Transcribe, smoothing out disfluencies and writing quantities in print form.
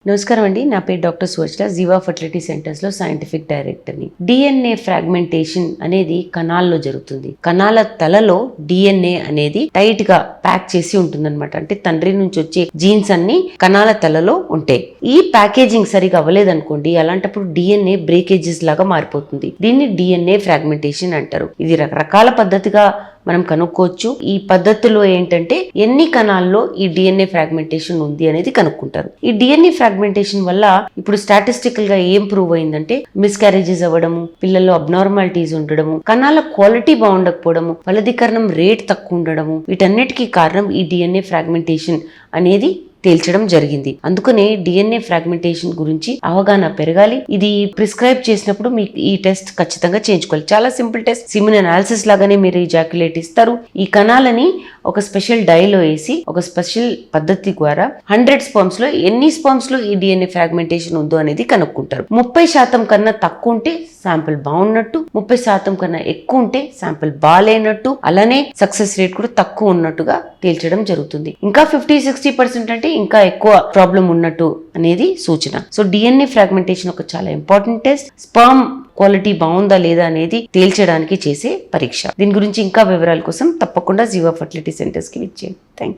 నమస్కారం అండి. నా పేరు డాక్టర్ సువజ్ల, జీవా ఫర్టిలిటీ సెంటర్స్ లో సైంటిఫిక్ డైరెక్టర్ని. డిఎన్ఏ ఫ్రాగ్మెంటేషన్ అనేది కణాల్లో జరుగుతుంది. కణాల తలలో డిఎన్ఏ అనేది టైట్ గా ప్యాక్ చేసి ఉంటుందన్నమాట. అంటే తండ్రి నుంచి వచ్చే జీన్స్ అన్ని కణాల తలలో ఉంటాయి. ఈ ప్యాకేజింగ్ సరిగా అవ్వలేదనుకోండి, అలాంటప్పుడు డిఎన్ఏ బ్రేకేజెస్ లాగా మారిపోతుంది. దీన్ని డిఎన్ఏ ఫ్రాగ్మెంటేషన్ అంటారు. ఇది రకరకాల పద్ధతిగా మనం కనుక్కోవచ్చు. ఈ పద్ధతిలో ఏంటంటే ఎన్ని కణాల్లో ఈ డిఎన్ఏ ఫ్రాగ్మెంటేషన్ ఉంది అనేది కనుక్కుంటారు. ఈ డిఎన్ఏ ఫ్రాగ్మెంటేషన్ వల్ల ఇప్పుడు స్టాటిస్టికల్ గా ఏం ప్రూవ్ అయిందంటే మిస్క్యారేజెస్ అవ్వడము, పిల్లల్లో అబ్నార్మాలిటీస్ ఉండడము, కణాల క్వాలిటీ బాగుండకపోవడము, ఫలదీకరణం రేట్ తక్కువ ఉండడము, వీటన్నిటికీ కారణం ఈ డిఎన్ఏ ఫ్రాగ్మెంటేషన్ అనేది తేల్చడం జరిగింది. అందుకనే డిఎన్ఏ ఫ్రాగ్మెంటేషన్ గురించి అవగాహన పెరగాలి. ఇది ప్రిస్క్రైబ్ చేసినప్పుడు మీకు ఈ టెస్ట్ ఖచ్చితంగా చేయించుకోవాలి. చాలా సింపుల్ టెస్ట్. సిమెన్ అనాలిసిస్ లాగానే మీరు ఇజాక్యులేట్ ఇస్తారు. ఈ కణాలని ఒక స్పెషల్ డైలో వేసి ఒక స్పెషల్ పద్ధతి ద్వారా 100 స్పర్మ్స్ లో ఎన్ని స్పర్మ్స్ లో ఈ డిఎన్ఏ ఫ్రాగ్మెంటేషన్ ఉందో అనేది కనుక్కుంటారు. 30% కన్నా తక్కువ ఉంటే శాంపిల్ బాగున్నట్టు, 30% కన్నా ఎక్కువ ఉంటే శాంపిల్ బాగాలేనట్టు, అలానే సక్సెస్ రేట్ కూడా తక్కువ ఉన్నట్టుగా తేల్చడం జరుగుతుంది. ఇంకా 50-60% అంటే ఇంకా ఎక్కువ ప్రాబ్లం ఉన్నట్టు అనేది సూచన. సో డిఎన్ఏ ఫ్రాగ్మెంటేషన్ ఒక చాలా ఇంపార్టెంట్ టెస్ట్. స్పర్మ్ క్వాలిటీ బాగుందా లేదా అనేది తేల్చడానికి చేసే పరీక్ష. దీని గురించి ఇంకా వివరాల కోసం తప్పకుండా జీవా ఫర్టిలిటీ సెంటర్స్ కి విచ్చేయండి. Thank you.